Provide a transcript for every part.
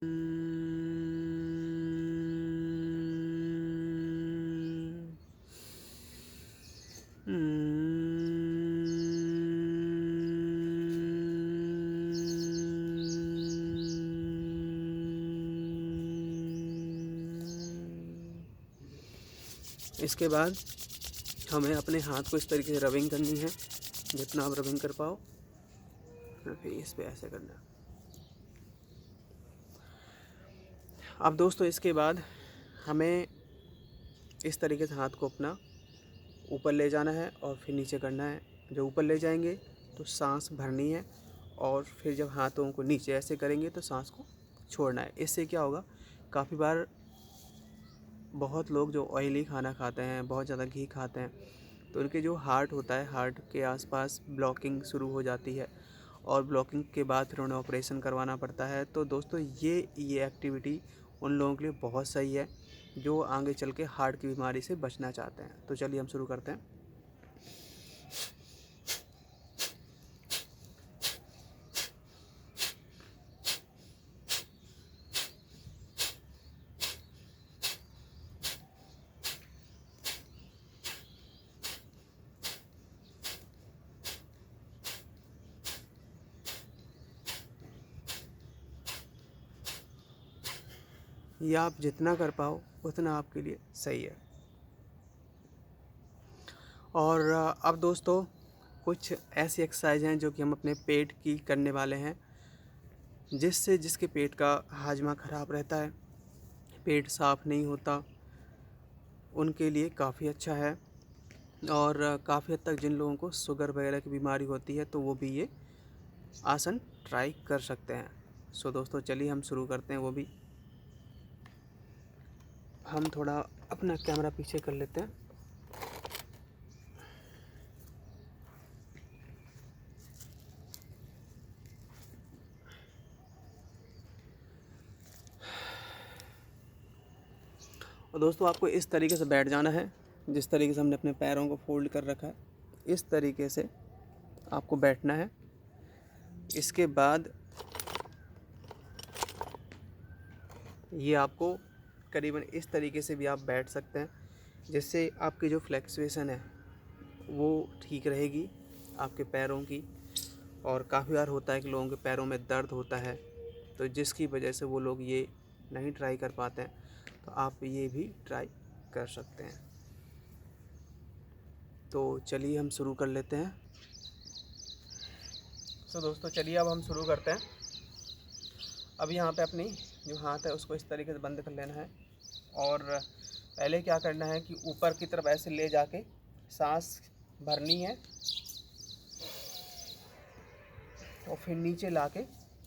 इसके बाद हमें अपने हाथ को इस तरीके से रबिंग करनी है, जितना आप रबिंग कर पाओ। फिर इस पे ऐसे करना है। अब दोस्तों इसके बाद हमें इस तरीके से हाथ को अपना ऊपर ले जाना है और फिर नीचे करना है। जब ऊपर ले जाएंगे तो सांस भरनी है, और फिर जब हाथों को नीचे ऐसे करेंगे तो सांस को छोड़ना है। इससे क्या होगा, काफ़ी बार बहुत लोग जो ऑयली खाना खाते हैं, बहुत ज़्यादा घी खाते हैं, तो उनके जो हार्ट होता है, हार्ट के आसपास ब्लॉकिंग शुरू हो जाती है, और ब्लॉकिंग के बाद फिर उन्हें ऑपरेशन करवाना पड़ता है। तो दोस्तों ये एक्टिविटी उन लोगों के लिए बहुत सही है जो आगे चल के हार्ट की बीमारी से बचना चाहते हैं। तो चलिए हम शुरू करते हैं। ये आप जितना कर पाओ उतना आपके लिए सही है। और अब दोस्तों कुछ ऐसी एक्सरसाइज हैं जो कि हम अपने पेट की करने वाले हैं, जिसके पेट का हाजमा ख़राब रहता है, पेट साफ़ नहीं होता, उनके लिए काफ़ी अच्छा है। और काफ़ी हद तक जिन लोगों को शुगर वगैरह की बीमारी होती है तो वो भी ये आसन ट्राई कर सकते हैं। सो दोस्तों चलिए हम शुरू करते हैं। वो भी हम थोड़ा अपना कैमरा पीछे कर लेते हैं। और दोस्तों आपको इस तरीके से बैठ जाना है, जिस तरीके से हमने अपने पैरों को फोल्ड कर रखा है, इस तरीके से आपको बैठना है। इसके बाद ये आपको करीबन इस तरीके से भी आप बैठ सकते हैं, जिससे आपकी जो फ्लेक्चुएशन है वो ठीक रहेगी आपके पैरों की। और काफ़ी बार होता है कि लोगों के पैरों में दर्द होता है, तो जिसकी वजह से वो लोग ये नहीं ट्राई कर पाते हैं, तो आप ये भी ट्राई कर सकते हैं। तो चलिए हम शुरू कर लेते हैं। तो दोस्तों चलिए अब हम शुरू करते हैं। अब यहाँ पे अपनी जो हाथ है उसको इस तरीके से बंद कर लेना है, और पहले क्या करना है कि ऊपर की तरफ ऐसे ले जाके सांस भरनी है, और फिर नीचे लाके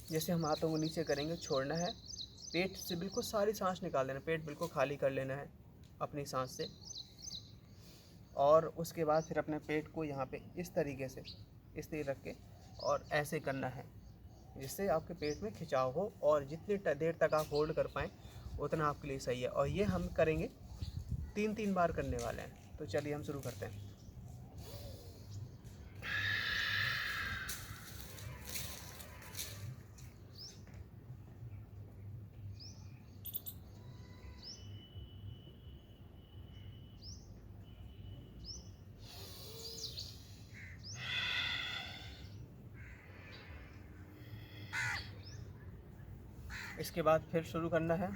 जैसे हम हाथों को नीचे करेंगे छोड़ना है। पेट से बिल्कुल सारी सांस निकाल देना, पेट बिल्कुल खाली कर लेना है अपनी सांस से। और उसके बाद फिर अपने पेट को यहाँ पे इस तरीके से इस तरह रख के और ऐसे करना है, जिससे आपके पेट में खिंचाव हो, और जितनी देर तक आप होल्ड कर पाएँ उतना आपके लिए सही है। और ये हम करेंगे 3 बार करने वाले हैं। तो चलिए हम शुरू करते हैं। इसके बाद फिर शुरू करना है।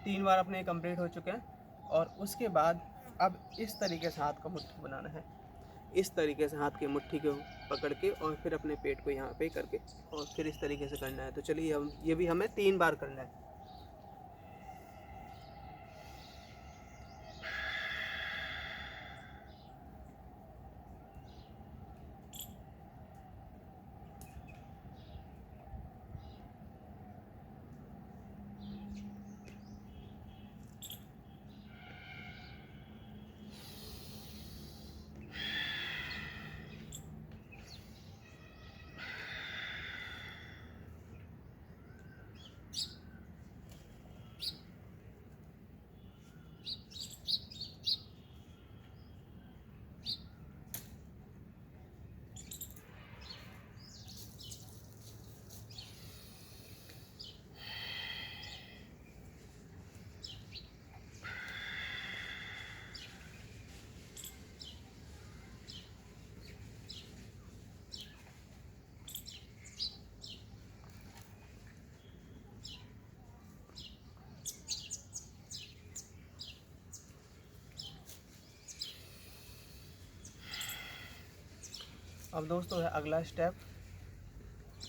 तीन बार अपने कंप्लीट हो चुके हैं। और उसके बाद अब इस तरीके से हाथ का मुट्ठी बनाना है। इस तरीके से हाथ की मुट्ठी को पकड़ के और फिर अपने पेट को यहाँ पे करके और फिर इस तरीके से करना है। तो चलिए हम ये भी हमें 3 बार करना है। अब दोस्तों है अगला स्टेप,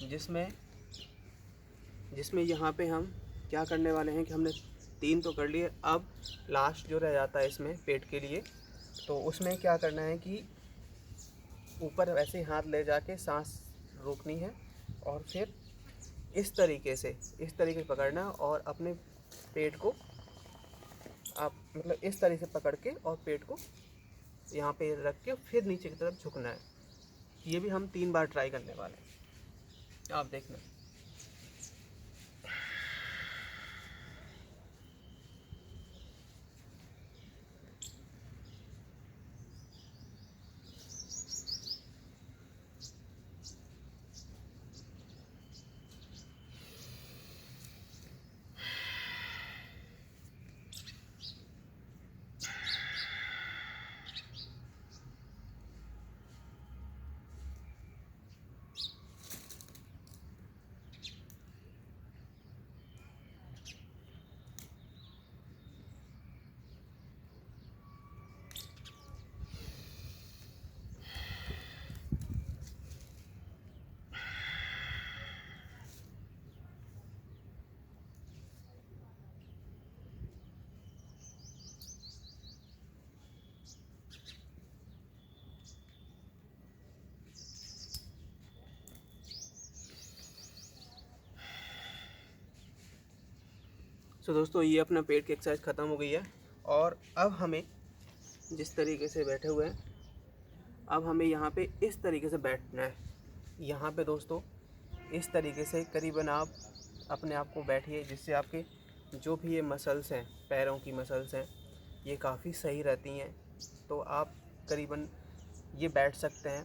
जिसमें यहाँ पे हम क्या करने वाले हैं कि हमने 3 तो कर लिए। अब लास्ट जो रह जाता है इसमें पेट के लिए, तो उसमें क्या करना है कि ऊपर वैसे ही हाथ ले जाके सांस रोकनी है और फिर इस तरीके से पकड़ना और अपने पेट को आप मतलब इस तरीके से पकड़ के और पेट को यहाँ पे रख के फिर नीचे की तरफ झुकना है। ये भी हम 3 बार ट्राई करने वाले हैं, आप देखना। सो दोस्तों ये अपना पेट की एक्सरसाइज ख़त्म हो गई है और अब हमें जिस तरीके से बैठे हुए हैं, अब हमें यहाँ पे इस तरीके से बैठना है। यहाँ पे दोस्तों इस तरीके से करीबन आप अपने आप को बैठिए, जिससे आपके जो भी ये मसल्स हैं, पैरों की मसल्स हैं, ये काफ़ी सही रहती हैं। तो आप करीबन ये बैठ सकते हैं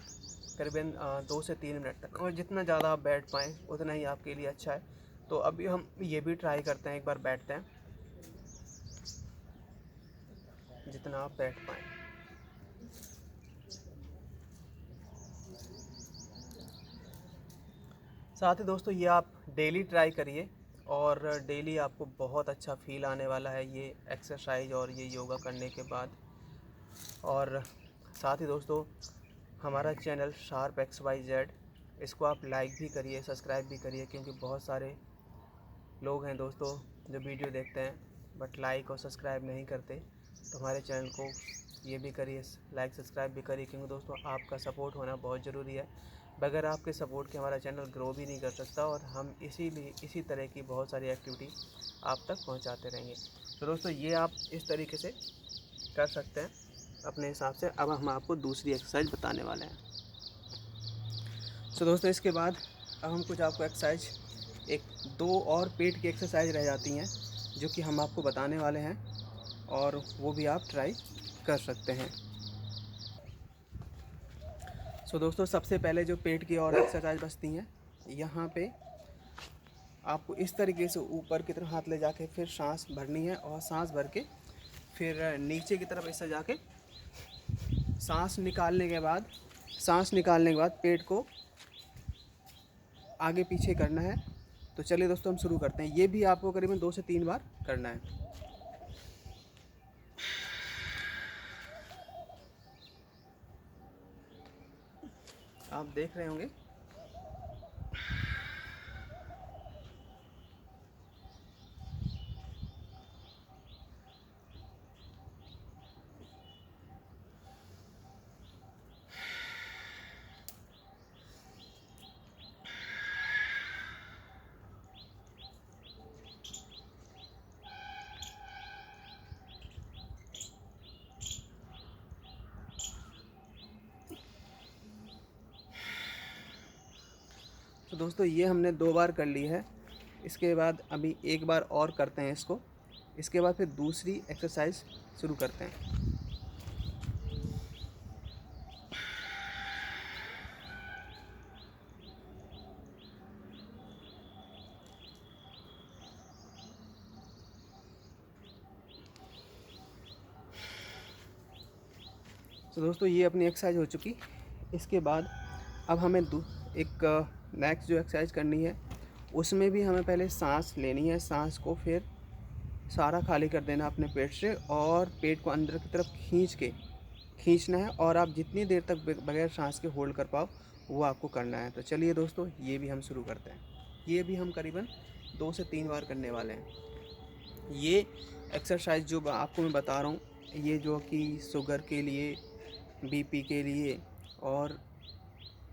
करीबन 2 से 3 मिनट तक, और जितना ज़्यादा आप बैठ पाएँ उतना ही आपके लिए अच्छा है। तो अभी हम ये भी ट्राई करते हैं, एक बार बैठते हैं जितना आप बैठ पाएँ। साथ ही दोस्तों ये आप डेली ट्राई करिए और डेली आपको बहुत अच्छा फील आने वाला है ये एक्सरसाइज और ये योगा करने के बाद। और साथ ही दोस्तों हमारा चैनल शार्प XYZ, इसको आप लाइक भी करिए, सब्सक्राइब भी करिए, क्योंकि बहुत सारे लोग हैं दोस्तों जो वीडियो देखते हैं बट लाइक और सब्सक्राइब नहीं करते। तो हमारे चैनल को ये भी करिए, लाइक सब्सक्राइब भी करिए, क्योंकि दोस्तों आपका सपोर्ट होना बहुत ज़रूरी है। बगैर आपके सपोर्ट के हमारा चैनल ग्रो भी नहीं कर सकता और हम इसी तरह की बहुत सारी एक्टिविटी आप तक पहुंचाते रहेंगे। तो दोस्तों ये आप इस तरीके से कर सकते हैं अपने हिसाब से। अब हम आपको दूसरी एक्सरसाइज बताने वाले हैं। तो दोस्तों इसके बाद अब हम कुछ आपको एक्सरसाइज, 1-2 और पेट की एक्सरसाइज रह जाती हैं जो कि हम आपको बताने वाले हैं और वो भी आप ट्राई कर सकते हैं। सो दोस्तों सबसे पहले जो पेट की और एक्सरसाइज बचती हैं, यहाँ पे आपको इस तरीके से ऊपर की तरफ हाथ ले जाके फिर सांस भरनी है और सांस भर के फिर नीचे की तरफ ऐसे जाके सांस निकालने के बाद पेट को आगे पीछे करना है। तो चलिए दोस्तों हम शुरू करते हैं। ये भी आपको करीबन 2 से 3 बार करना है। आप देख रहे होंगे। तो दोस्तों ये हमने 2 बार कर ली है। इसके बाद अभी एक बार और करते हैं इसको। इसके बाद फिर दूसरी एक्सरसाइज शुरू करते हैं। तो दोस्तों ये अपनी एक्सरसाइज हो चुकी। इसके बाद अब हमें एक नेक्स्ट जो एक्सरसाइज करनी है उसमें भी हमें पहले सांस लेनी है। सांस को फिर सारा खाली कर देना अपने पेट से और पेट को अंदर की तरफ खींचना है और आप जितनी देर तक बगैर सांस के होल्ड कर पाओ वो आपको करना है। तो चलिए दोस्तों ये भी हम शुरू करते हैं। ये भी हम करीबन 2 से 3 बार करने वाले हैं। ये एक्सरसाइज जो आपको मैं बता रहा हूँ ये जो कि शुगर के लिए, बीपी के लिए और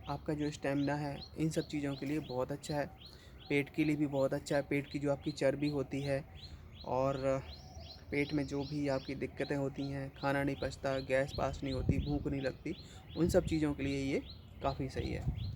आपका जो स्टेमिना है इन सब चीज़ों के लिए बहुत अच्छा है। पेट के लिए भी बहुत अच्छा है। पेट की जो आपकी चर्बी होती है और पेट में जो भी आपकी दिक्कतें होती हैं, खाना नहीं पचता, गैस पास नहीं होती, भूख नहीं लगती, उन सब चीज़ों के लिए ये काफ़ी सही है।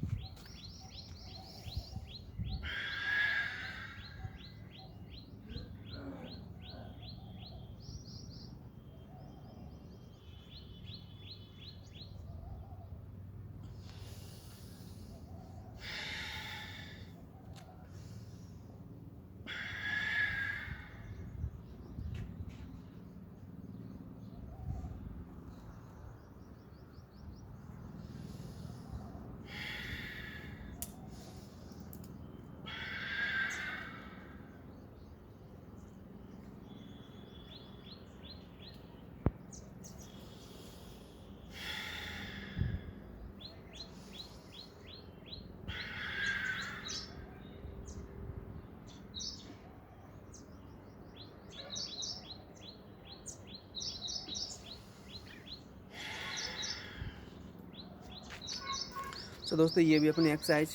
तो दोस्तों ये भी अपनी एक्सरसाइज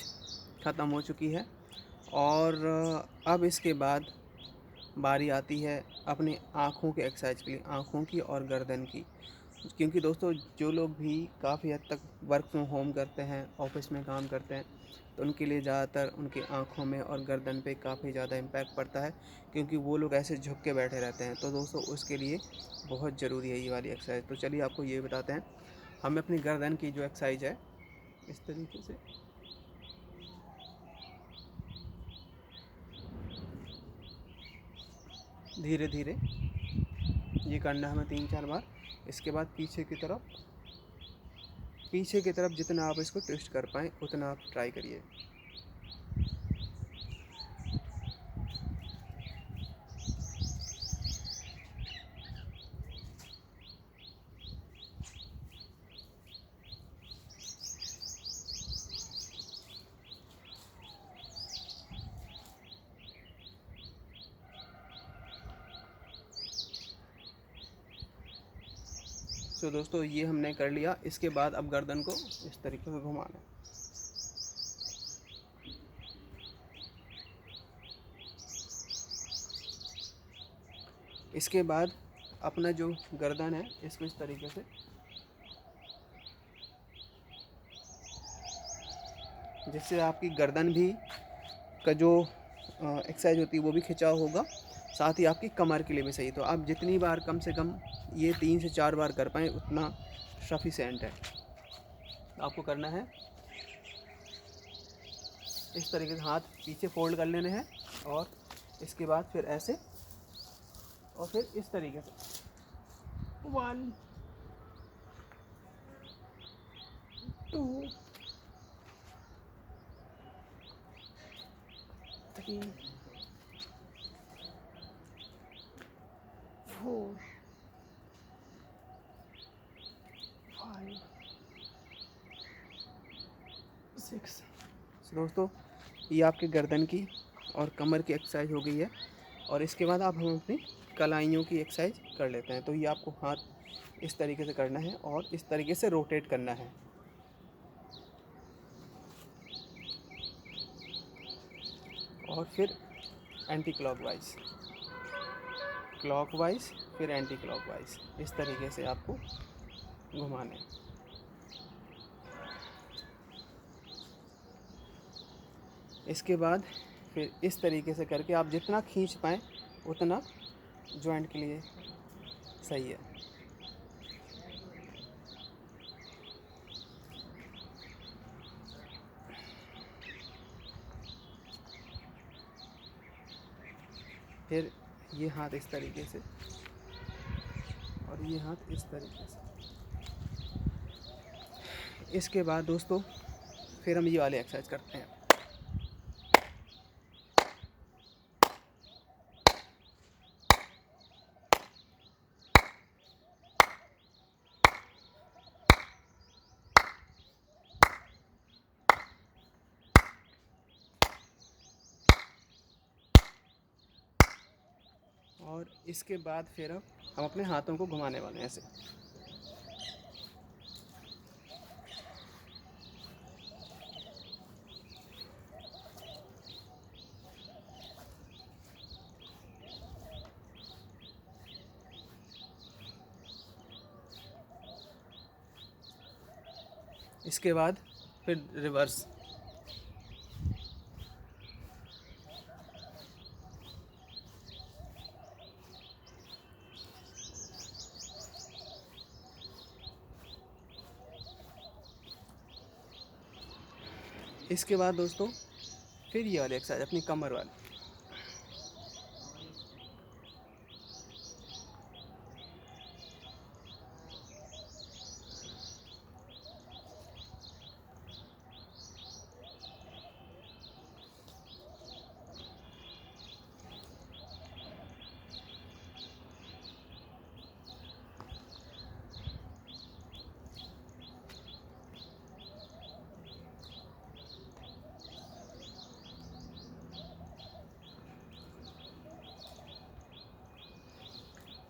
ख़त्म हो चुकी है और अब इसके बाद बारी आती है अपनी आँखों के एक्सरसाइज के लिए, आँखों की और गर्दन की। क्योंकि दोस्तों जो लोग भी काफ़ी हद तक वर्क फ्रॉम होम करते हैं, ऑफिस में काम करते हैं, तो उनके लिए ज़्यादातर उनकी आँखों में और गर्दन पे काफ़ी ज़्यादा इम्पैक्ट पड़ता है क्योंकि वो लोग ऐसे झुक के बैठे रहते हैं। तो दोस्तों उसके लिए बहुत ज़रूरी है ये वाली एक्सरसाइज। तो चलिए आपको ये बताते हैं। हमें अपनी गर्दन की जो एक्सरसाइज है इस तरीके से धीरे धीरे ये करना है हमें 3-4 बार। इसके बाद पीछे की तरफ जितना आप इसको ट्विस्ट कर पाएँ उतना आप ट्राई करिए। तो दोस्तों ये हमने कर लिया। इसके बाद अब गर्दन को इस तरीके से घुमाना है। इसके बाद अपना जो गर्दन है इसको इस तरीके से जिससे आपकी गर्दन भी का जो एक्सरसाइज होती है वो भी खिंचाव होगा, साथ ही आपकी कमर के लिए भी सही। तो आप जितनी बार कम से कम ये 3 से 4 बार कर पाएँ उतना सफिशेंट है। आपको करना है इस तरीके से, हाथ पीछे फोल्ड कर लेने हैं और इसके बाद फिर ऐसे और फिर इस तरीके से 1 2 3 4 5 दोस्तों ये आपके गर्दन की और कमर की एक्सरसाइज हो गई है। और इसके बाद आप हम अपनी कलाइयों की एक्सरसाइज कर लेते हैं। तो ये आपको हाथ इस तरीके से करना है और इस तरीके से रोटेट करना है। और फिर एंटी क्लॉकवाइज, क्लॉकवाइज, फिर एंटी क्लॉकवाइज, इस तरीके से आपको घुमाना है। इसके बाद फिर इस तरीके से करके आप जितना खींच पाएँ उतना जॉइंट के लिए सही है। फिर ये हाथ इस तरीके से और ये हाथ इस तरीके से। इसके बाद दोस्तों फिर हम ये वाली एक्सरसाइज करते हैं। और इसके बाद फिर हम अपने हाथों को घुमाने वाले हैं ऐसे। इसके बाद फिर रिवर्स। इसके बाद दोस्तों फिर ये वाली एक्सरसाइज अपनी कमर वाली।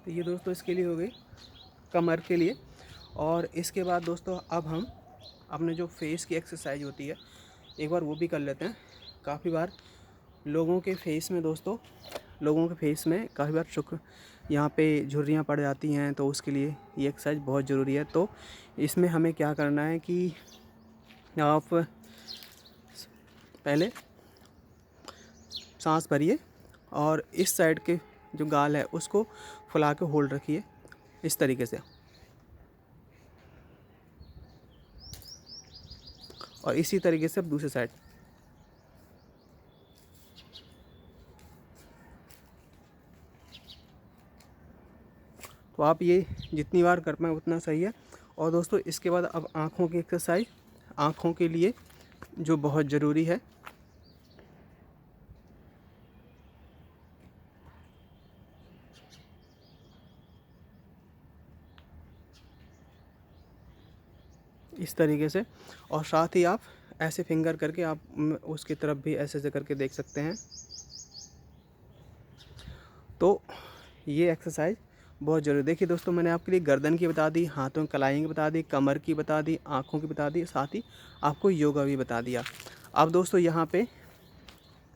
तो ये दोस्तों इसके लिए हो गई कमर के लिए। और इसके बाद दोस्तों अब हम अपने जो फेस की एक्सरसाइज होती है एक बार वो भी कर लेते हैं। काफ़ी बार लोगों के फेस में दोस्तों, लोगों के फेस में काफ़ी बार यहाँ पे झुर्रियाँ पड़ जाती हैं, तो उसके लिए ये एक्सरसाइज बहुत ज़रूरी है। तो इसमें हमें क्या करना है कि आप पहले सांस भरिए और इस साइड के जो गाल है उसको फुला के होल्ड रखिए इस तरीके से। और इसी तरीके से अब दूसरी साइड। तो आप ये जितनी बार कर पाएँ उतना सही है। और दोस्तों इसके बाद अब आँखों की एक्सरसाइज, आँखों के लिए जो बहुत ज़रूरी है। इस तरीके से। और साथ ही आप ऐसे फिंगर करके आप उसकी तरफ भी ऐसे ऐसे करके देख सकते हैं। तो ये एक्सरसाइज बहुत ज़रूरी। देखिए दोस्तों मैंने आपके लिए गर्दन की बता दी, हाथों की कलाई की बता दी, कमर की बता दी, आँखों की बता दी, साथ ही आपको योगा भी बता दिया। अब दोस्तों यहाँ पे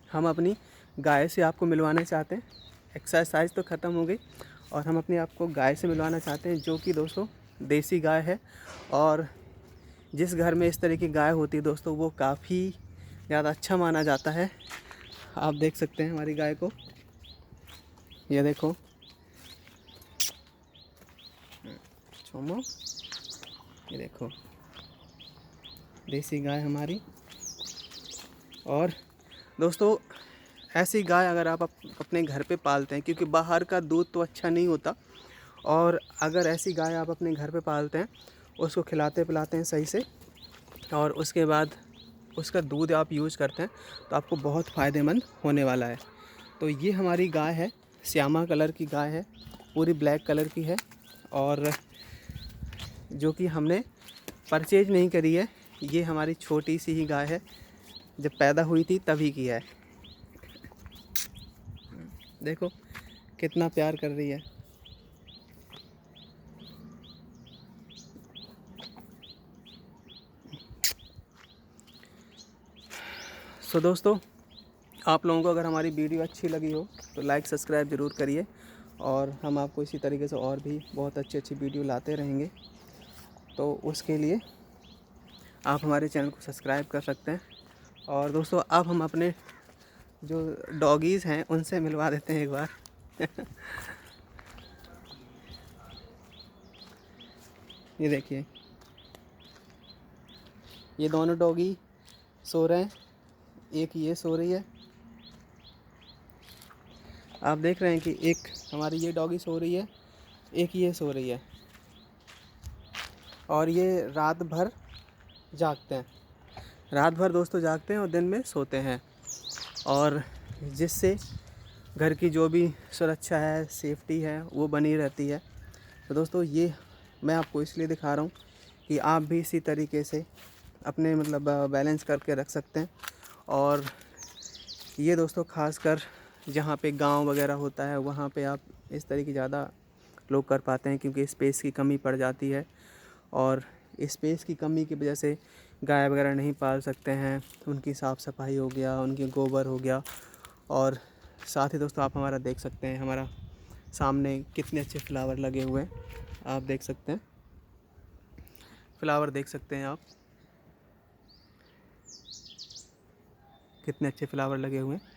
हम अपनी गाय से आपको मिलवाना चाहते हैं। एक्सरसाइज तो ख़त्म हो गई और हम अपने आप को गाय से मिलवाना चाहते हैं, जो कि दोस्तों देसी गाय है। और जिस घर में इस तरह की गाय होती है दोस्तों वो काफ़ी ज़्यादा अच्छा माना जाता है। आप देख सकते हैं हमारी गाय को, ये देखो छोमो, ये देखो देसी गाय हमारी। और दोस्तों ऐसी गाय अगर आप अपने घर पे पालते हैं, क्योंकि बाहर का दूध तो अच्छा नहीं होता, और अगर ऐसी गाय आप अपने घर पे पालते हैं, उसको खिलाते पिलाते हैं सही से, और उसके बाद उसका दूध आप यूज़ करते हैं, तो आपको बहुत फ़ायदेमंद होने वाला है। तो ये हमारी गाय है, श्यामा कलर की गाय है, पूरी ब्लैक कलर की है, और जो कि हमने परचेज नहीं करी है। ये हमारी छोटी सी ही गाय है, जब पैदा हुई थी तभी किया है। देखो कितना प्यार कर रही है। सो दोस्तों, आप लोगों को अगर हमारी वीडियो अच्छी लगी हो तो लाइक सब्सक्राइब ज़रूर करिए, और हम आपको इसी तरीके से और भी बहुत अच्छी अच्छी वीडियो लाते रहेंगे। तो उसके लिए आप हमारे चैनल को सब्सक्राइब कर सकते हैं। और दोस्तों, अब हम अपने जो डॉगीज़ हैं उनसे मिलवा देते हैं एक बार। ये देखिए, ये दोनों डॉगी सो रहे हैं, एक ये सो रही है। आप देख रहे हैं कि एक हमारी ये डॉगी सो रही है, एक ये सो रही है, और ये रात भर जागते हैं। रात भर दोस्तों जागते हैं और दिन में सोते हैं, और जिससे घर की जो भी सुरक्षा है, सेफ्टी है, वो बनी रहती है। तो दोस्तों, ये मैं आपको इसलिए दिखा रहा हूँ कि आप भी इसी तरीके से अपने मतलब बैलेंस करके रख सकते हैं। और ये दोस्तों ख़ासकर जहाँ पे गांव वगैरह होता है वहाँ पे आप इस तरीके ज़्यादा लोग कर पाते हैं, क्योंकि स्पेस की कमी पड़ जाती है, और स्पेस की कमी की वजह से गाय वगैरह नहीं पाल सकते हैं। उनकी साफ़ सफाई हो गया, उनकी गोबर हो गया, और साथ ही दोस्तों आप हमारा देख सकते हैं, हमारा सामने कितने अच्छे फ्लावर लगे हुए हैं। आप देख सकते हैं, फ्लावर देख सकते हैं आप, कितने अच्छे फ्लावर लगे हुए हैं,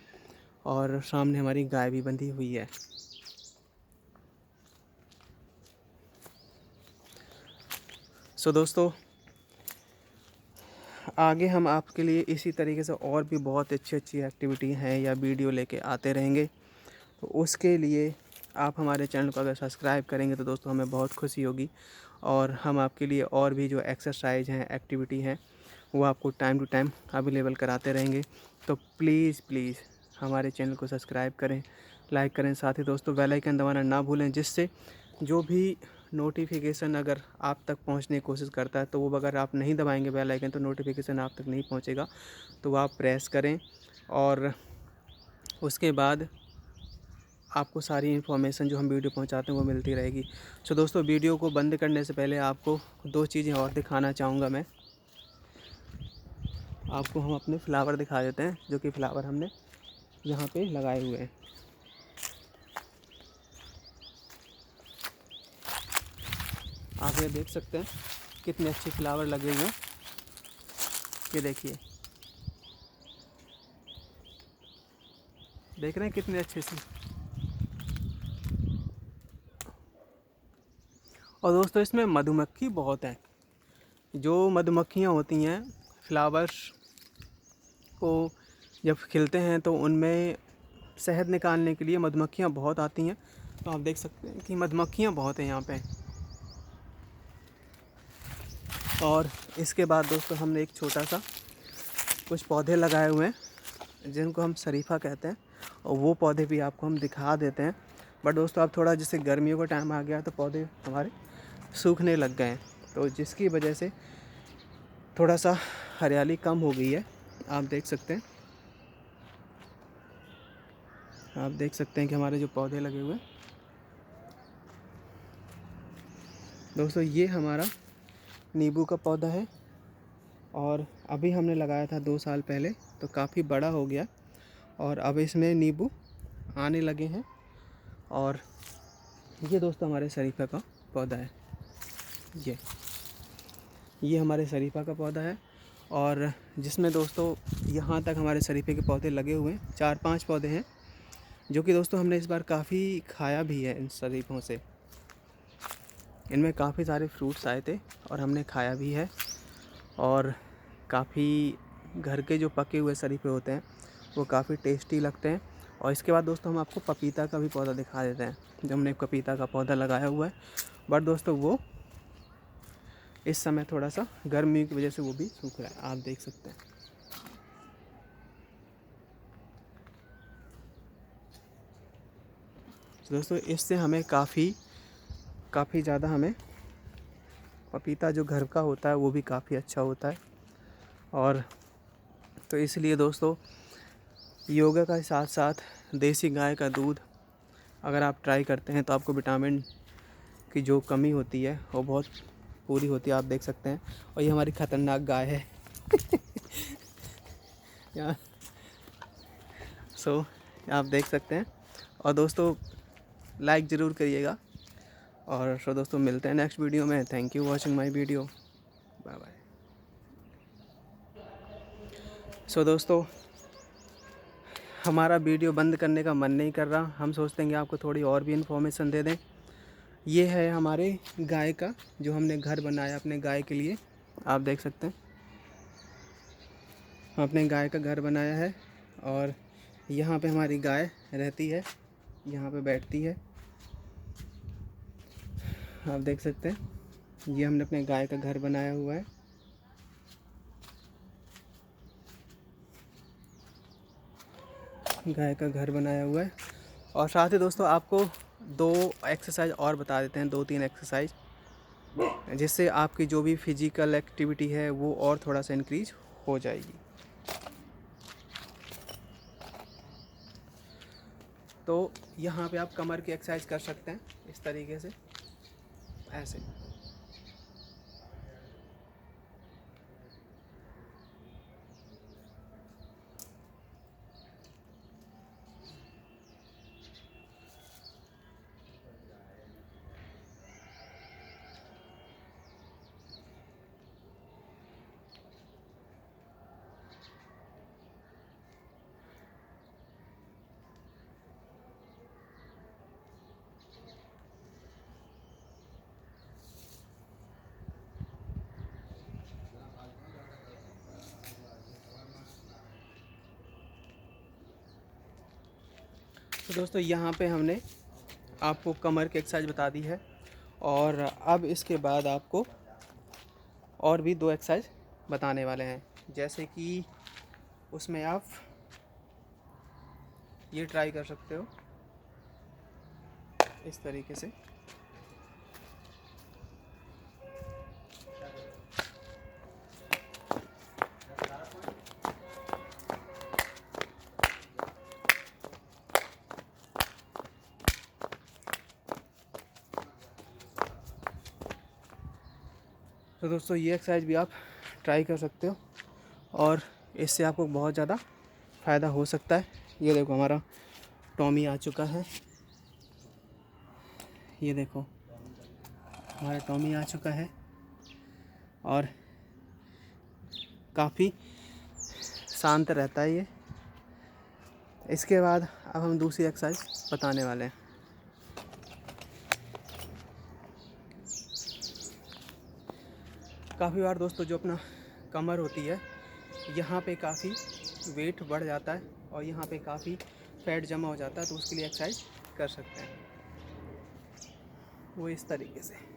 और सामने हमारी गाय भी बंधी हुई है। सो दोस्तों, आगे हम आपके लिए इसी तरीके से और भी बहुत अच्छी अच्छी एक्टिविटी हैं या वीडियो लेके आते रहेंगे। तो उसके लिए आप हमारे चैनल को अगर सब्सक्राइब करेंगे तो दोस्तों हमें बहुत खुशी होगी, और हम आपके लिए और भी जो एक्सरसाइज हैं, एक्टिविटी हैं, वो आपको टाइम टू टाइम अवेलेबल कराते रहेंगे। तो प्लीज़ प्लीज़ हमारे चैनल को सब्सक्राइब करें, लाइक करें, साथ ही दोस्तों बेल आइकन दबाना ना भूलें, जिससे जो भी नोटिफिकेशन अगर आप तक पहुंचने की कोशिश करता है तो वो अगर आप नहीं दबाएंगे बेल आइकन तो नोटिफिकेशन आप तक नहीं पहुंचेगा। तो आप प्रेस करें, और उसके बाद आपको सारी इन्फॉर्मेशन जो हम वीडियो पहुंचाते हैं वो मिलती रहेगी। सो दोस्तों, वीडियो को बंद करने से पहले आपको दो चीज़ें और दिखाना चाहूँगा मैं। आपको हम अपने फ्लावर दिखा देते हैं, जो कि फ्लावर हमने यहाँ पे लगाए हुए हैं। आप ये देख सकते हैं कितने अच्छे फ्लावर लगे हुए हैं। ये देखिए, देख रहे हैं कितने अच्छे से। और दोस्तों, इसमें मधुमक्खी बहुत है। जो मधुमक्खियाँ होती हैं फ्लावर्स को जब खिलते हैं तो उनमें शहद निकालने के लिए मधुमक्खियाँ बहुत आती हैं। तो आप देख सकते हैं कि मधुमक्खियाँ बहुत हैं यहाँ पे। और इसके बाद दोस्तों हमने एक छोटा सा कुछ पौधे लगाए हुए हैं जिनको हम शरीफा कहते हैं, और वो पौधे भी आपको हम दिखा देते हैं। बट दोस्तों, अब थोड़ा जैसे गर्मियों का टाइम आ गया तो पौधे हमारे सूखने लग गए हैं, तो जिसकी वजह से थोड़ा सा हरियाली कम हो गई है। आप देख सकते हैं, आप देख सकते हैं कि हमारे जो पौधे लगे हुए हैं दोस्तों, ये हमारा नींबू का पौधा है, और अभी हमने लगाया था 2 साल पहले, तो काफ़ी बड़ा हो गया, और अब इसमें नींबू आने लगे हैं। और ये दोस्तों हमारे शरीफा का पौधा है। ये हमारे शरीफा का पौधा है, और जिसमें दोस्तों यहाँ तक हमारे शरीफे के पौधे लगे हुए हैं, 4-5 पौधे हैं, जो कि दोस्तों हमने इस बार काफ़ी खाया भी है इन शरीफों से। इनमें काफ़ी सारे फ्रूट्स आए थे और हमने खाया भी है, और काफ़ी घर के जो पके हुए शरीफे होते हैं वो काफ़ी टेस्टी लगते हैं। और इसके बाद दोस्तों हम आपको पपीता का भी पौधा दिखा देते हैं, जो हमने पपीता का पौधा लगाया हुआ है। बट दोस्तों, वो इस समय थोड़ा सा गर्मी की वजह से वो भी सूख रहा है, आप देख सकते हैं। तो दोस्तों, इससे हमें काफ़ी ज़्यादा हमें पपीता जो घर का होता है वो भी काफ़ी अच्छा होता है। और तो इसलिए दोस्तों योगा का साथ साथ देसी गाय का दूध अगर आप ट्राई करते हैं तो आपको विटामिन की जो कमी होती है वो बहुत पूरी होती है, आप देख सकते हैं। और ये हमारी ख़तरनाक गाय है यहाँ आप देख सकते हैं। और दोस्तों लाइक ज़रूर करिएगा। और दोस्तों मिलते हैं नेक्स्ट वीडियो में। Thank you watching my video. Bye bye. दोस्तों हमारा वीडियो बंद करने का मन नहीं कर रहा, हम सोचते हैं कि आपको थोड़ी और भी इन्फॉर्मेशन दे दें। ये है हमारे गाय का जो हमने घर बनाया अपने गाय के लिए, आप देख सकते हैं। हम अपने गाय का घर बनाया है और यहाँ पे हमारी गाय रहती है, यहाँ पे बैठती है, आप देख सकते हैं। ये हमने अपने गाय का घर बनाया हुआ है। गाय का घर बनाया हुआ है। और साथ ही दोस्तों आपको 2 एक्सरसाइज और बता देते हैं, 2-3 एक्सरसाइज, जिससे आपकी जो भी फिजिकल एक्टिविटी है वो और थोड़ा सा इंक्रीज हो जाएगी। तो यहाँ पे आप कमर की एक्सरसाइज कर सकते हैं इस तरीके से, ऐसे। तो दोस्तों यहाँ पे हमने आपको कमर की एक्सरसाइज बता दी है। और अब इसके बाद आपको और भी 2 एक्सरसाइज बताने वाले हैं, जैसे कि उसमें आप ये ट्राई कर सकते हो इस तरीके से। तो दोस्तों ये एक्सरसाइज भी आप ट्राई कर सकते हो और इससे आपको बहुत ज़्यादा फ़ायदा हो सकता है। ये देखो हमारा टॉमी आ चुका है, ये देखो हमारा टॉमी आ चुका है और काफ़ी शांत रहता है ये। इसके बाद अब हम दूसरी एक्सरसाइज बताने वाले हैं। काफ़ी बार दोस्तों जो अपना कमर होती है यहाँ पे काफ़ी वेट बढ़ जाता है और यहाँ पे काफ़ी फैट जमा हो जाता है, तो उसके लिए एक्सरसाइज कर सकते हैं वो इस तरीके से।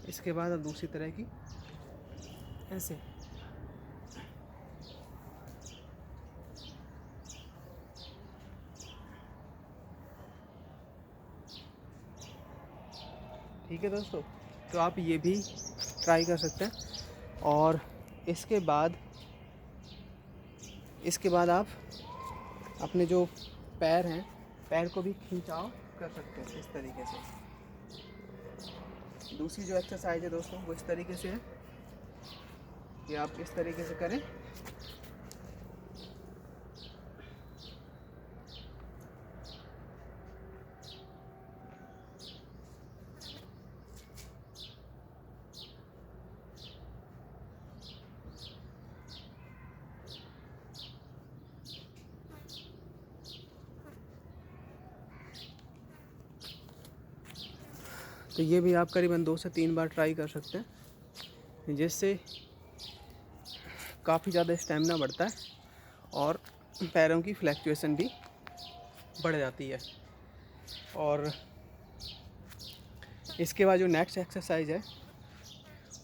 इसके बाद अब दूसरी तरह की ऐसे। ठीक है दोस्तों, तो आप ये भी ट्राई कर सकते हैं। और इसके बाद आप अपने जो पैर हैं, पैर को भी खिंचाव कर सकते हैं इस तरीके से। दूसरी जो एक्सरसाइज है दोस्तों वो इस तरीके से है कि आप इस तरीके से करें। तो ये भी आप करीबन 2 से 3 बार ट्राई कर सकते हैं, जिससे काफ़ी ज़्यादा स्टेमिना बढ़ता है और पैरों की फ्लैक्चुएशन भी बढ़ जाती है। और इसके बाद जो नेक्स्ट एक्सरसाइज है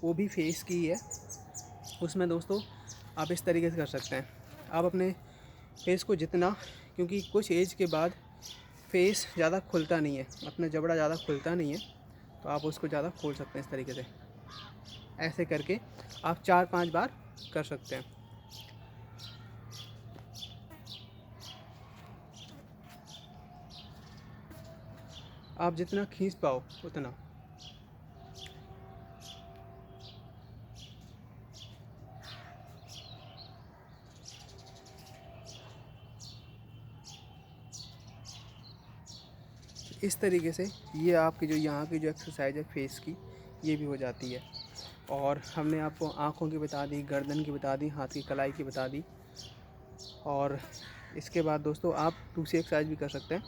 वो भी फेस की ही है। उसमें दोस्तों आप इस तरीके से कर सकते हैं, आप अपने फेस को जितना, क्योंकि कुछ एज के बाद फेस ज़्यादा खुलता नहीं है, अपना जबड़ा ज़्यादा खुलता नहीं है, तो आप उसको ज़्यादा खोल सकते हैं इस तरीके से। ऐसे करके आप 4-5 बार कर सकते हैं। आप जितना खींच पाओ उतना। इस तरीके से ये आपकी जो यहाँ की जो एक्सरसाइज है फेस की, ये भी हो जाती है। और हमने आपको आँखों की बता दी, गर्दन की बता दी, हाथ की कलाई की बता दी। और इसके बाद दोस्तों आप दूसरी एक्सरसाइज भी कर सकते हैं।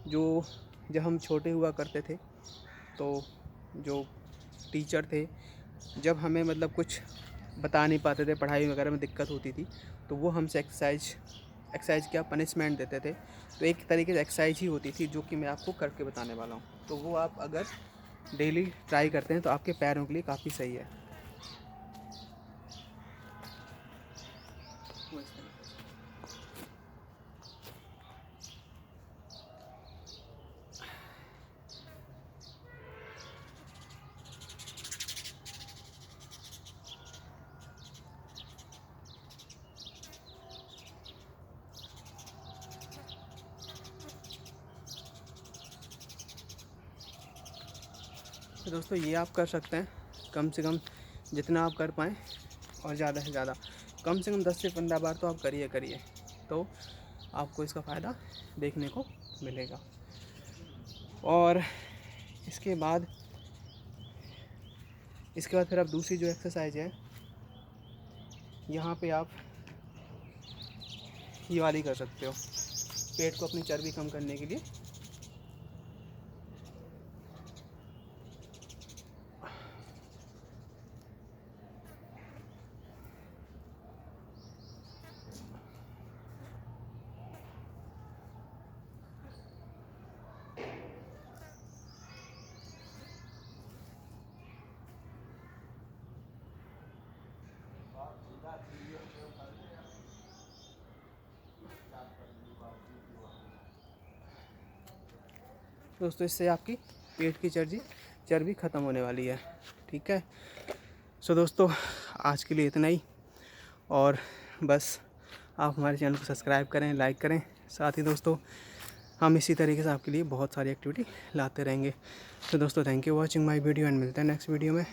जो जब हम छोटे हुआ करते थे तो जो टीचर थे, जब हमें मतलब कुछ बता नहीं पाते थे, पढ़ाई वगैरह में दिक्कत होती थी, तो वो हमसे एक्सरसाइज क्या पनिशमेंट देते थे। तो एक तरीके से एक्सरसाइज ही होती थी जो कि मैं आपको करके बताने वाला हूँ। तो वो आप अगर डेली ट्राई करते हैं तो आपके पैरों के लिए काफ़ी सही है। तो दोस्तों ये आप कर सकते हैं, कम से कम जितना आप कर पाएँ, और ज़्यादा से ज़्यादा कम से कम 10 से 15 बार तो आप करिए, तो आपको इसका फ़ायदा देखने को मिलेगा। और इसके बाद फिर आप दूसरी जो एक्सरसाइज है, यहाँ पे आप ये वाली कर सकते हो, पेट को अपनी चर्बी कम करने के लिए। दोस्तों इससे आपकी पेट की चर्बी ख़त्म होने वाली है। ठीक है। सो दोस्तों आज के लिए इतना ही, और बस आप हमारे चैनल को सब्सक्राइब करें, लाइक करें। साथ ही दोस्तों हम इसी तरीके से आपके लिए बहुत सारी एक्टिविटी लाते रहेंगे। तो दोस्तों thank you watching my video, and मिलते हैं नेक्स्ट वीडियो में।